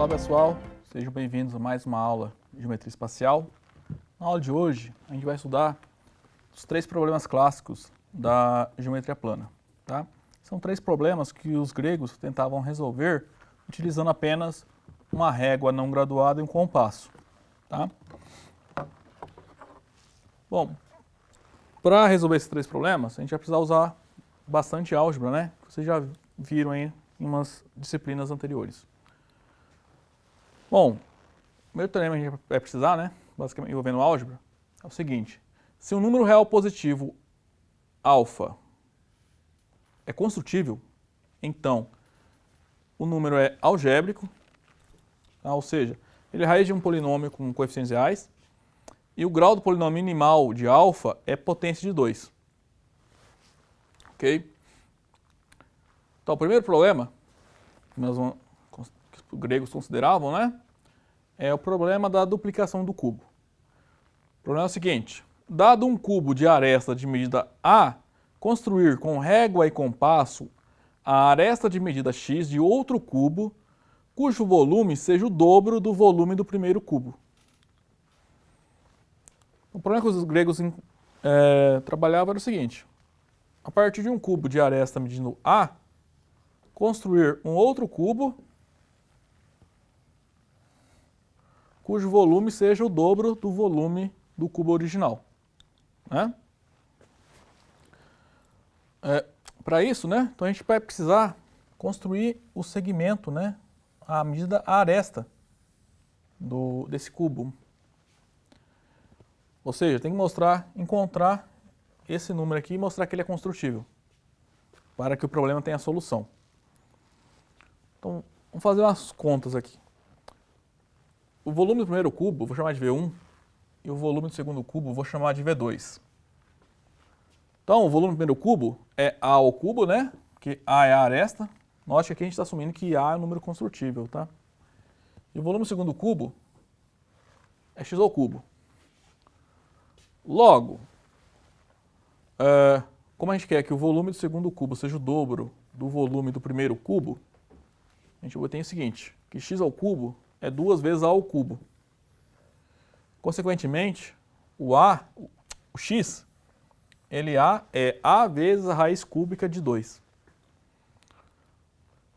Olá pessoal, sejam bem-vindos a mais uma aula de Geometria Espacial. Na aula de hoje a gente vai estudar os 3 problemas clássicos da geometria plana. Tá? São 3 problemas que os gregos tentavam resolver utilizando apenas uma régua não graduada e um compasso. Tá? Bom, para resolver esses 3 problemas a gente vai precisar usar bastante álgebra, né? Vocês já viram aí em umas disciplinas anteriores. Bom, o primeiro teorema que a gente vai precisar, né, basicamente envolvendo álgebra, é o seguinte: se um número real positivo alfa é construtível, então o número é algébrico, tá? Ou seja, ele é raiz de um polinômio com coeficientes reais, e o grau do polinômio minimal de alfa é potência de 2. Ok? Então, o primeiro problema que os gregos consideravam, né, é o problema da duplicação do cubo. O problema é o seguinte: dado um cubo de aresta de medida A, construir com régua e compasso a aresta de medida x de outro cubo, cujo volume seja o dobro do volume do primeiro cubo. O problema que os gregos trabalhavam era o seguinte: a partir de um cubo de aresta medindo A, construir um outro cubo cujo volume seja o dobro do volume do cubo original. Né? Para isso, né, então a gente vai precisar construir o segmento, né, a medida a aresta desse cubo. Ou seja, tem que encontrar esse número aqui e mostrar que ele é construtível, para que o problema tenha solução. Então, vamos fazer umas contas aqui. O volume do primeiro cubo eu vou chamar de V1 e o volume do segundo cubo eu vou chamar de V2. Então, o volume do primeiro cubo é A ao cubo, né? Porque A é a aresta. Note que aqui a gente está assumindo que A é um número construtível, tá? E o volume do segundo cubo é X ao cubo. Logo, como a gente quer que o volume do segundo cubo seja o dobro do volume do primeiro cubo, a gente obtém o seguinte, que X ao cubo é 2 vezes A ao cubo. Consequentemente, o X, ele é A vezes a raiz cúbica de 2.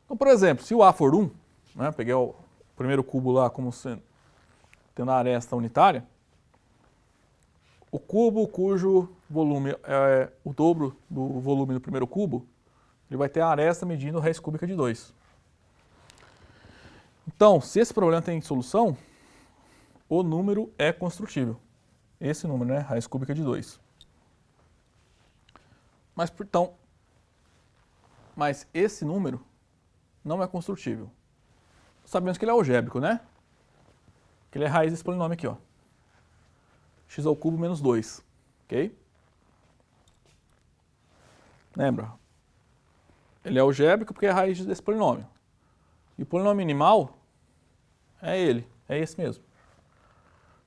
Então, por exemplo, se o A for 1, né, peguei o primeiro cubo lá como tendo a aresta unitária, o cubo cujo volume é o dobro do volume do primeiro cubo, ele vai ter a aresta medindo a raiz cúbica de 2. Então, se esse problema tem solução, o número é construtível. Esse número, né, raiz cúbica de 2. Mas esse número não é construtível. Sabemos que ele é algébrico, né? Que ele é raiz desse polinômio aqui, ó. X ao cubo menos 2, ok? Lembra? Ele é algébrico porque é a raiz desse polinômio. E o polinômio minimal é esse mesmo.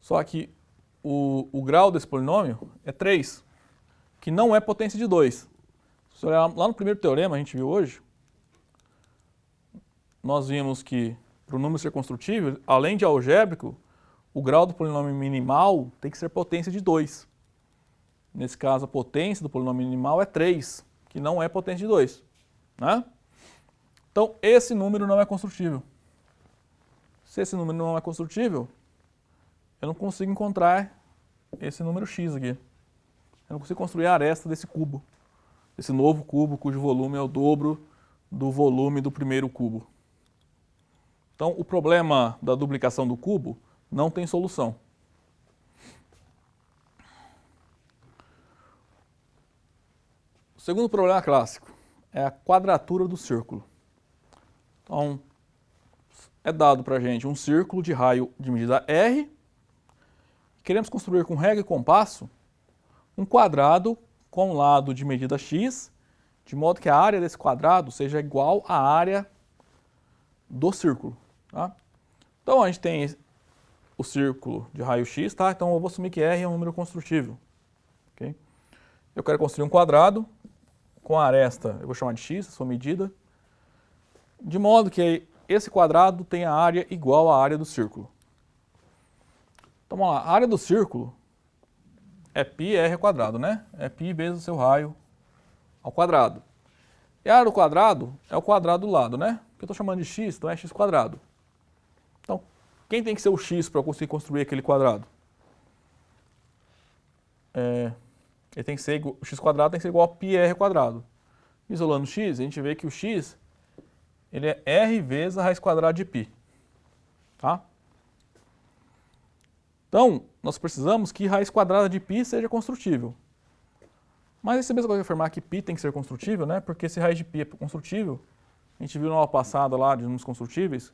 Só que o grau desse polinômio é 3, que não é potência de 2. Se olhar lá no primeiro teorema, a gente viu hoje, nós vimos que para o número ser construtível, além de algébrico, o grau do polinômio minimal tem que ser potência de 2. Nesse caso, a potência do polinômio minimal é 3, que não é potência de 2. Né? Então, esse número não é construtível. Se esse número não é construtível, eu não consigo encontrar esse número x aqui. Eu não consigo construir a aresta desse cubo, desse novo cubo cujo volume é o dobro do volume do primeiro cubo. Então, o problema da duplicação do cubo não tem solução. O segundo problema clássico é a quadratura do círculo. Então, é dado para a gente um círculo de raio de medida R. Queremos construir com régua e compasso um quadrado com lado de medida x, de modo que a área desse quadrado seja igual à área do círculo. Tá? Então, a gente tem o círculo de raio x, tá? Então eu vou assumir que R é um número construtível. Okay? Eu quero construir um quadrado com a aresta, eu vou chamar de x, a sua medida, de modo que esse quadrado tem a área igual à área do círculo. Então vamos lá, a área do círculo é πr ao quadrado, né? É π vezes o seu raio ao quadrado. E a área do quadrado é o quadrado do lado, né? Que eu estou chamando de x, então é x quadrado. Então, quem tem que ser o x para eu conseguir construir aquele quadrado? Ele tem que ser, o x quadrado tem que ser igual a πr ao quadrado. Isolando x, a gente vê que o x ele é r vezes a raiz quadrada de π. Tá? Então, nós precisamos que raiz quadrada de π seja construtível. Mas esse mesmo vai afirmar que π tem que ser construtível, né? Porque se raiz de π é construtível, a gente viu na aula passada lá de números construtíveis,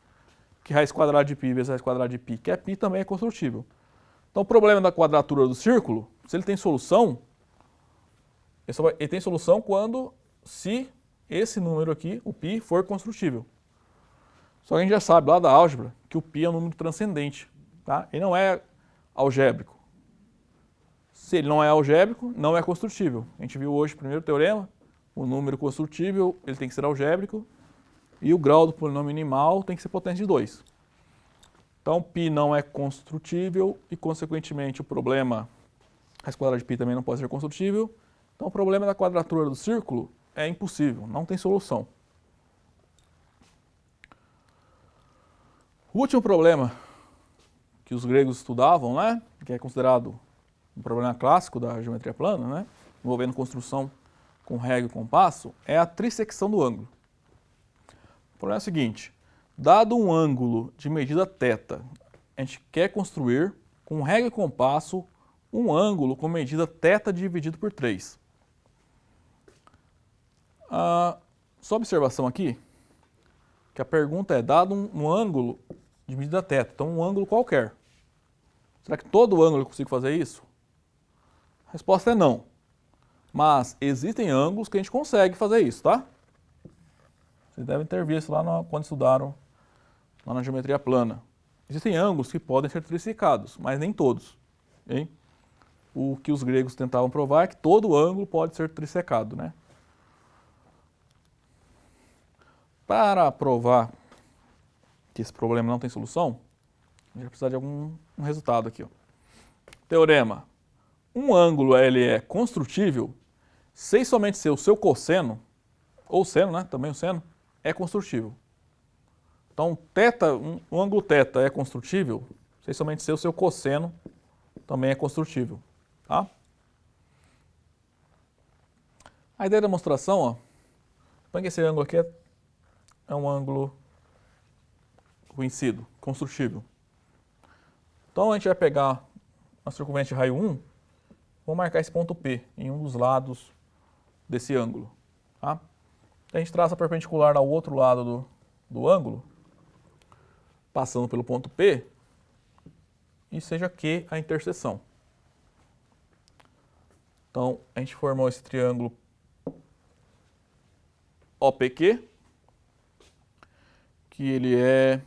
que raiz quadrada de π vezes raiz quadrada de π, que é π, também é construtível. Então, o problema da quadratura do círculo, se ele tem solução, ele tem solução se esse número aqui, o π, for construtível. Só que a gente já sabe lá da álgebra que o π é um número transcendente, tá? Ele não é algébrico. Se ele não é algébrico, não é construtível. A gente viu hoje o primeiro teorema, o número construtível ele tem que ser algébrico e o grau do polinômio minimal tem que ser potência de 2. Então, π não é construtível e, consequentemente, o problema raiz quadrada de π também não pode ser construtível. Então, o problema da quadratura do círculo é impossível, não tem solução. O último problema que os gregos estudavam, né, que é considerado um problema clássico da geometria plana, né, envolvendo construção com régua e compasso, é a trissecção do ângulo. O problema é o seguinte, dado um ângulo de medida θ, a gente quer construir com régua e compasso um ângulo com medida θ dividido por 3. Só observação aqui, que a pergunta é, dado um ângulo de medida θ, então um ângulo qualquer, será que todo ângulo eu consigo fazer isso? A resposta é não. Mas existem ângulos que a gente consegue fazer isso, tá? Vocês devem ter visto lá quando estudaram lá na geometria plana. Existem ângulos que podem ser trisecados, mas nem todos. Hein? O que os gregos tentavam provar é que todo ângulo pode ser trissecado, né? Para provar que esse problema não tem solução, a gente vai precisar de algum resultado aqui. Ó. Teorema. Um ângulo ele é construtível se somente ser o seu cosseno, ou seno, né? Também o seno, é construtível. Então, um ângulo θ é construtível se somente ser o seu cosseno também é construtível. Tá? A ideia da demonstração, ó, põe que esse ângulo aqui é um ângulo conhecido, construtível. Então, a gente vai pegar a circunferência de raio 1, vou marcar esse ponto P em um dos lados desse ângulo. Tá? A gente traça a perpendicular ao outro lado do ângulo, passando pelo ponto P, e seja Q a interseção. Então, a gente formou esse triângulo OPQ, que ele é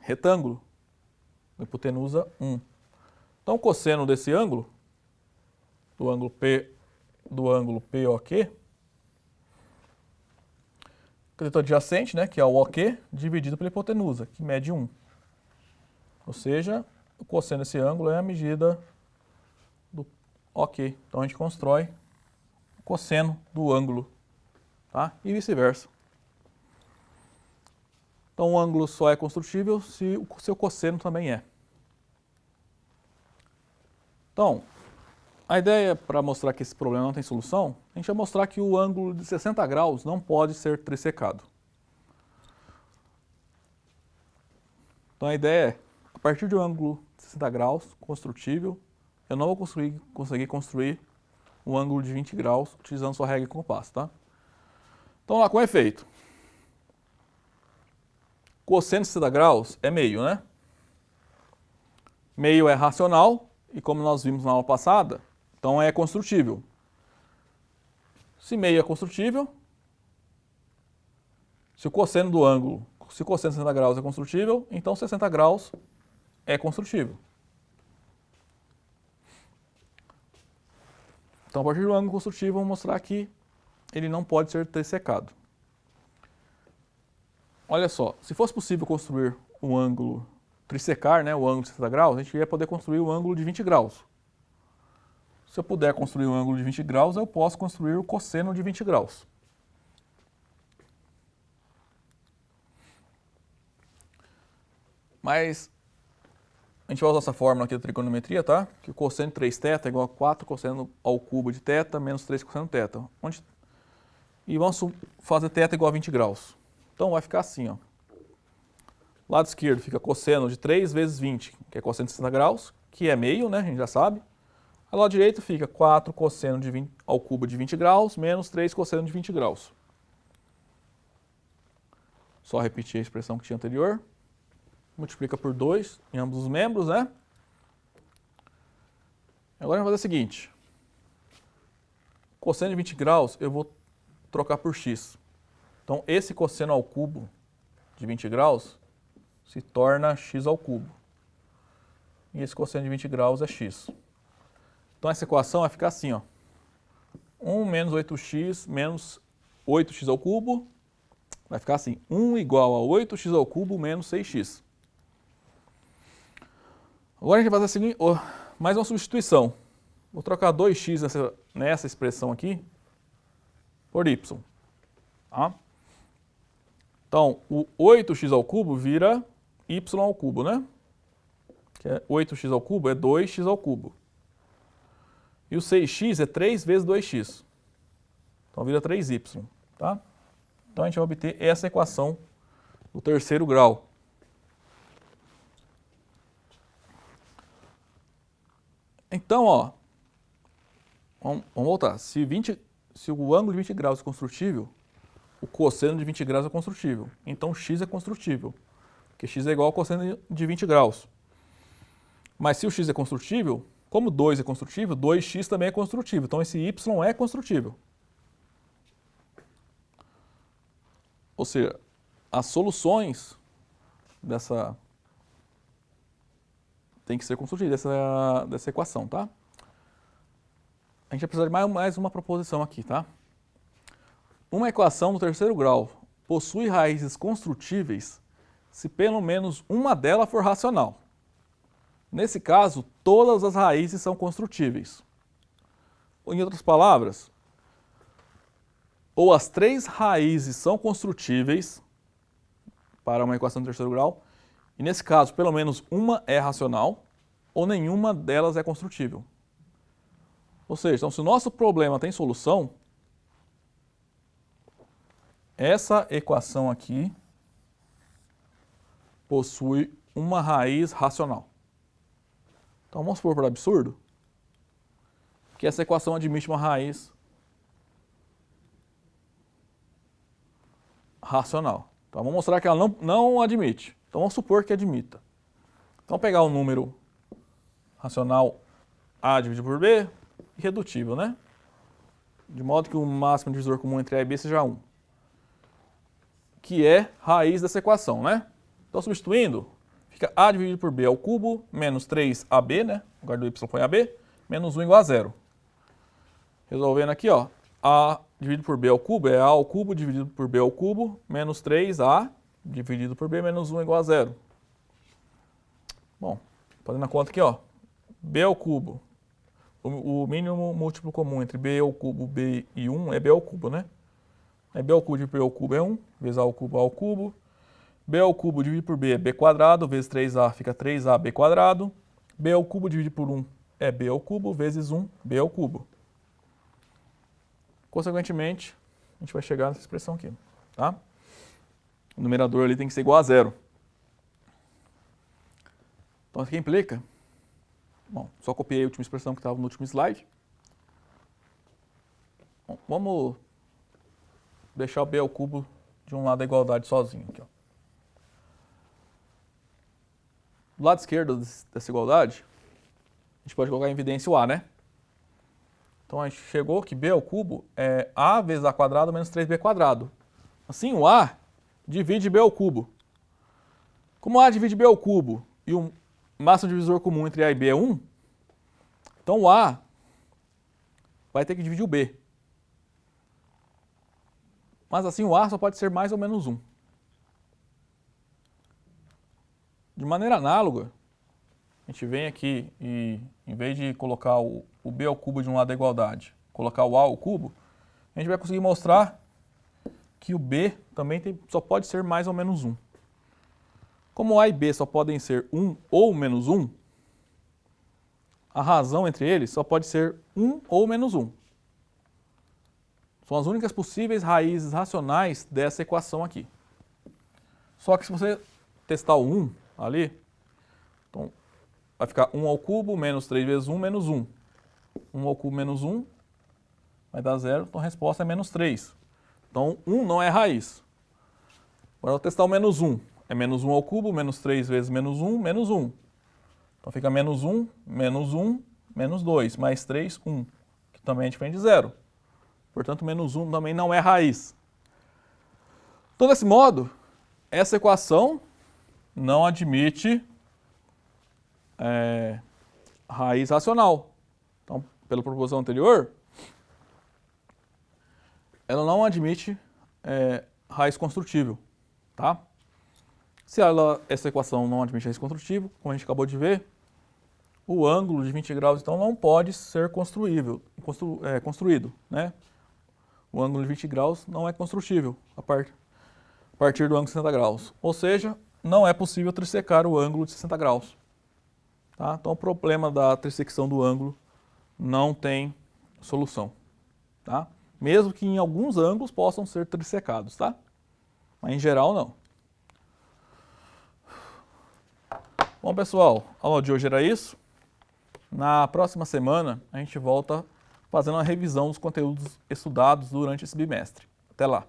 retângulo, hipotenusa 1. Então, o cosseno desse ângulo, do ângulo POQ, cateto adjacente, né, que é o OQ, dividido pela hipotenusa, que mede 1. Ou seja, o cosseno desse ângulo é a medida do OQ. Então, a gente constrói o cosseno do ângulo, tá? E vice-versa. Então, o ângulo só é construtível se o seu cosseno também é. Então, a ideia para mostrar que esse problema não tem solução, a gente vai mostrar que o ângulo de 60 graus não pode ser trissecado. Então, a ideia é, a partir de um ângulo de 60 graus construtível, eu não vou conseguir construir um ângulo de 20 graus utilizando sua regra e compasso, tá? Então, lá com efeito. Cosseno de 60 graus é meio, né? Meio é racional e, como nós vimos na aula passada, então é construtível. Se meio é construtível, se o cosseno do ângulo, se o cosseno de 60 graus é construtível, então 60 graus é construtível. Então, a partir do ângulo construtivo, vamos mostrar que ele não pode ser trissecado. olha só, se fosse possível construir um ângulo trissecar, né, o ângulo de 60 graus, a gente ia poder construir o ângulo de 20 graus. Se eu puder construir um ângulo de 20 graus, eu posso construir o cosseno de 20 graus. Mas a gente vai usar essa fórmula aqui da trigonometria, tá? Que o cosseno de 3θ é igual a 4 cosseno ao cubo de θ menos 3 cosseno θ. E vamos fazer θ igual a 20 graus. Então vai ficar assim, ó. Lado esquerdo fica cosseno de 3 vezes 20, que é cosseno de 60 graus, que é meio, né? A gente já sabe. Ao lado direito fica 4 cosseno de 20 ao cubo de 20 graus menos 3 cosseno de 20 graus. Só repetir a expressão que tinha anterior. Multiplica por 2 em ambos os membros, né? Agora vamos fazer o seguinte. Cosseno de 20 graus eu vou trocar por x. Então esse cosseno ao cubo de 20 graus se torna x ao cubo. E esse cosseno de 20 graus é x. Então essa equação vai ficar assim, ó. 1 menos 8x menos 8x ao cubo vai ficar assim. 1 igual a 8x ao cubo menos 6x. Agora a gente vai fazer a seguinte, mais uma substituição. Vou trocar 2x nessa expressão aqui por y. Tá? Então, o 8x ao cubo vira y ao cubo, né? Que é 8x ao cubo é 2x ao cubo. E o 6x é 3 vezes 2x. Então vira 3y. Tá? Então a gente vai obter essa equação do terceiro grau. Então, ó, vamos voltar. Se o ângulo de 20 graus é construtível, o cosseno de 20 graus é construtível. Então x é construtível, porque x é igual ao cosseno de 20 graus. Mas se o x é construtível, como 2 é construtível, 2x também é construtível. Então esse y é construtível. Ou seja, as soluções dessa tem que ser construtivas dessa equação, tá? A gente vai precisar de mais uma proposição aqui, tá? Uma equação do terceiro grau possui raízes construtíveis se pelo menos uma delas for racional. Nesse caso, todas as raízes são construtíveis. Em outras palavras, ou as três raízes são construtíveis para uma equação do terceiro grau, e nesse caso, pelo menos uma é racional, ou nenhuma delas é construtível. Ou seja, então, se o nosso problema tem solução, essa equação aqui possui uma raiz racional. Então vamos supor por absurdo que essa equação admite uma raiz racional. Então vamos mostrar que ela não admite. Então vamos supor que admita. Então pegar o número racional A dividido por B, irredutível, né? De modo que o máximo divisor comum entre A e B seja 1. Que é raiz dessa equação, né? Então substituindo, fica A dividido por B ao cubo, menos 3AB, né? No lugar do Y põe AB, menos 1 igual a 0. Resolvendo aqui, ó, A dividido por B ao cubo é A ao cubo dividido por B ao cubo, menos 3A dividido por B, menos 1 igual a 0. Bom, fazendo a conta aqui, ó, B ao cubo. O mínimo múltiplo comum entre B ao cubo, B e 1 é B ao cubo, né? Aí B ao cubo dividido por B ao cubo é 1, vezes A ao cubo, B ao cubo dividido por B é B quadrado, vezes 3A fica 3AB quadrado. B ao cubo dividido por 1 é B ao cubo, vezes 1, B ao cubo. Consequentemente, a gente vai chegar nessa expressão aqui, tá? O numerador ali tem que ser igual a 0. Então, isso aqui implica... Bom, só copiei a última expressão que estava no último slide. Bom, vamos deixar o B ao cubo de um lado da igualdade sozinho aqui, ó. Do lado esquerdo dessa igualdade, a gente pode colocar em evidência o A, né? Então a gente chegou que B ao cubo é A vezes A quadrado menos 3B quadrado. Assim, o A divide B ao cubo. Como A divide B ao cubo e o máximo divisor comum entre A e B é 1, então o A vai ter que dividir o B. Mas assim, o A só pode ser mais ou menos 1. De maneira análoga, a gente vem aqui e, em vez de colocar o b ao cubo de um lado da igualdade, colocar o a ao cubo, a gente vai conseguir mostrar que o b também só pode ser mais ou menos 1. Como a e b só podem ser 1 ou menos 1, a razão entre eles só pode ser 1 ou menos 1. São as únicas possíveis raízes racionais dessa equação aqui. Só que se você testar o 1 ali, então vai ficar 1 ao cubo menos 3 vezes 1 menos 1. 1 ao cubo menos 1 vai dar 0, então a resposta é menos 3. Então 1 não é raiz. Agora eu vou testar o menos 1. É menos 1 ao cubo, menos 3 vezes menos 1, menos 1. Então fica menos 1, menos 2, mais 3, 1, que também é diferente de 0. Portanto, menos 1 também não é raiz. Então, desse modo, essa equação não admite raiz racional. Então, pela proposição anterior, ela não admite raiz construtível, tá? Se essa equação não admite raiz construtível, como a gente acabou de ver, o ângulo de 20 graus, então, não pode ser construído, né? O ângulo de 20 graus não é construtível a partir do ângulo de 60 graus. Ou seja, não é possível trissecar o ângulo de 60 graus. Tá? Então, o problema da trissecção do ângulo não tem solução. Tá? Mesmo que em alguns ângulos possam ser trissecados, tá? Mas em geral, não. Bom, pessoal, a aula de hoje era isso. Na próxima semana, a gente volta fazendo uma revisão dos conteúdos estudados durante esse bimestre. Até lá!